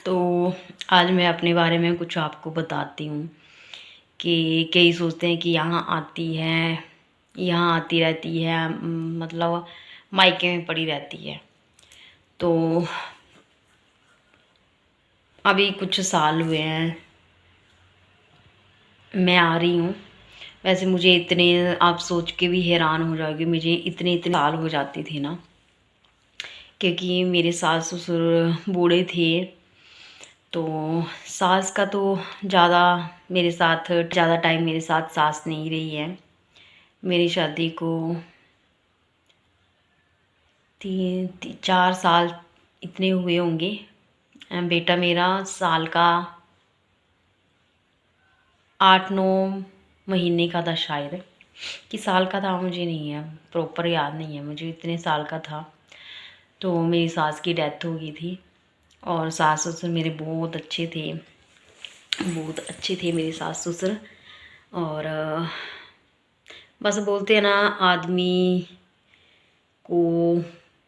तो आज मैं अपने बारे में कुछ आपको बताती हूँ कि कई सोचते हैं कि यहाँ आती रहती है, मतलब मायके में पड़ी रहती है। तो अभी कुछ साल हुए हैं मैं आ रही हूँ। वैसे मुझे इतने, आप सोच के भी हैरान हो जाओगे, मुझे इतने इतने साल हो जाते थे ना, क्योंकि मेरे सास ससुर बूढ़े थे। तो सास का तो ज़्यादा टाइम मेरे साथ सास नहीं रही है। मेरी शादी को 4 साल इतने हुए होंगे। बेटा मेरा साल का 8-9 महीने का था शायद, कि साल का था मुझे नहीं है, प्रॉपर याद नहीं है मुझे, इतने साल का था। तो मेरी सास की डेथ हो गई थी। और सास ससुर मेरे बहुत अच्छे थे, बहुत अच्छे थे मेरे सास ससुर। और बस बोलते हैं ना, आदमी को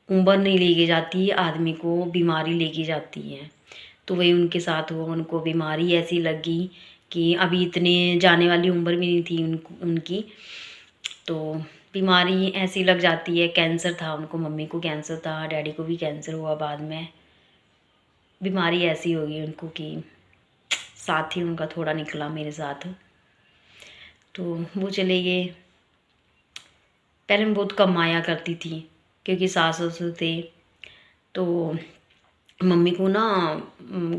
उम्र नहीं लेके जाती, आदमी को बीमारी लेके जाती है। तो वही उनके साथ हुआ, उनको बीमारी ऐसी लगी कि अभी इतने जाने वाली उम्र भी नहीं थी उनकी। तो बीमारी ऐसी लग जाती है, कैंसर था उनको, मम्मी को कैंसर था, डैडी को भी कैंसर हुआ बाद में। बीमारी ऐसी हो गई उनको कि साथ ही उनका थोड़ा निकला मेरे साथ। तो वो चले गए। पहले मैं बहुत कमाया करती थी क्योंकि सास ससुर थे। तो मम्मी को ना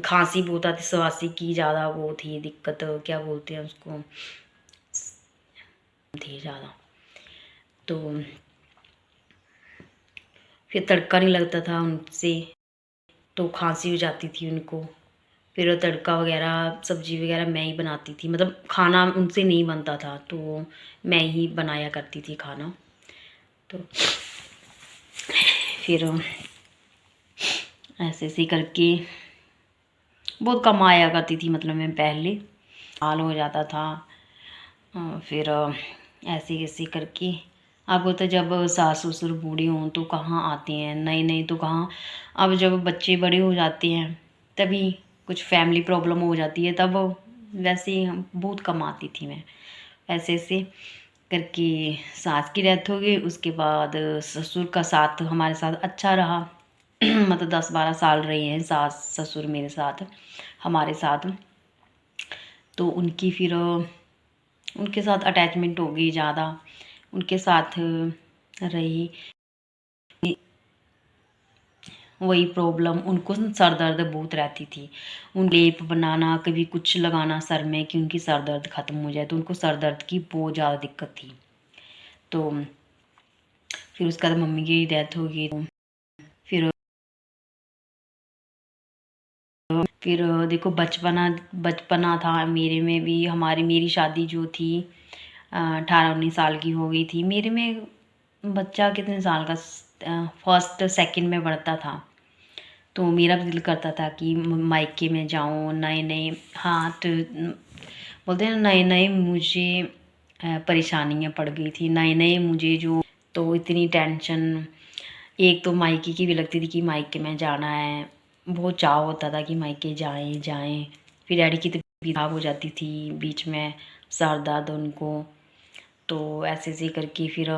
खांसी बहुत आती, सवासी की ज़्यादा वो थी दिक्कत, क्या बोलते हैं उसको, थी ज़्यादा। तो फिर तड़का नहीं लगता था उनसे, तो खांसी हो जाती थी उनको। फिर वो तड़का वगैरह सब्जी वगैरह मैं ही बनाती थी, मतलब खाना उनसे नहीं बनता था, तो मैं ही बनाया करती थी खाना। तो फिर ऐसे ऐसे करके बहुत कम आया करती थी, मतलब मैं पहले हाल हो जाता था। फिर ऐसे ऐसे करके अब तो जब सास ससुर बूढ़े हों तो कहाँ आते हैं, नए नए तो कहाँ। अब जब बच्चे बड़े हो जाते हैं तभी कुछ फैमिली प्रॉब्लम हो जाती है, तब वैसे ही बहुत कम आती थी मैं। ऐसे ऐसे करके सास की डेथ हो गई। उसके बाद ससुर का साथ हमारे साथ अच्छा रहा। मतलब 10-12 साल रहे हैं सास ससुर मेरे साथ, हमारे साथ। तो उनकी फिर उनके साथ अटैचमेंट हो गई ज़्यादा, उनके साथ रही। वही प्रॉब्लम, उनको सर दर्द बहुत रहती थी। उन लेप बनाना, कभी कुछ लगाना सर में कि उनकी सर दर्द ख़त्म हो जाए, तो उनको सर दर्द की बहुत ज़्यादा दिक्कत थी। तो फिर उसके बाद मम्मी की डेथ हो गई। फिर देखो बचपना था मेरे में भी। मेरी शादी जो थी 18-19 साल की हो गई थी। मेरे में बच्चा कितने साल का, फर्स्ट सेकंड में बढ़ता था। तो मेरा भी दिल करता था कि मायके में जाऊँ, नए नए, हाँ तो बोलते हैं नए नए मुझे परेशानियाँ पड़ गई थी, नए नए मुझे जो, तो इतनी टेंशन। एक तो मायके की भी लगती थी कि मायके में जाना है, बहुत चाव होता था कि मायके जाएं जाएं। फिर डैडी की तबीयत खराब हो जाती थी बीच में, सर दर्द उनको। तो ऐसे ऐसे करके फिर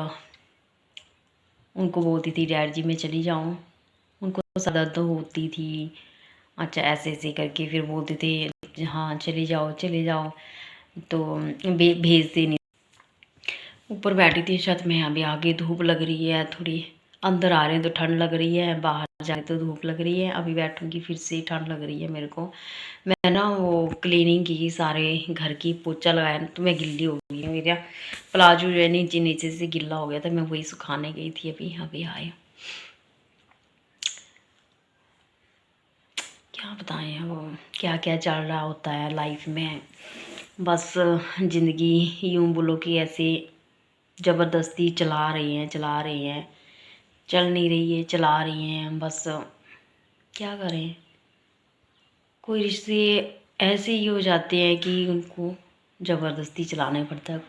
उनको बोलती थी डैडी जी मैं चली जाऊँ, उनको सर दर्द होती थी। अच्छा ऐसे ऐसे करके फिर बोलते थे हाँ चले जाओ चले जाओ, तो भेजते नहीं। ऊपर बैठी थी छत में, अभी आगे धूप लग रही है थोड़ी, अंदर आ रहे हैं तो ठंड लग रही है, बाहर जाए तो धूप लग रही है। अभी बैठूंगी फिर से ठंड लग रही है मेरे को। मैं ना वो क्लीनिंग की सारे घर की, पोछा लगाया तो मैं गिल्ली हो गई, मेरा प्लाजो जो है नीचे नीचे से गिल्ला हो गया था, मैं वही सुखाने गई थी। अभी अभी आए, क्या बताएं वो क्या क्या चल रहा होता है लाइफ में। बस ज़िंदगी यूँ बोलो कि ऐसे ज़बरदस्ती चला रहे हैं, चल नहीं रही है, चला रही हैं बस। क्या करें, कोई रिश्ते ऐसे ही हो जाते हैं कि उनको ज़बरदस्ती चलाना ही पड़ता है।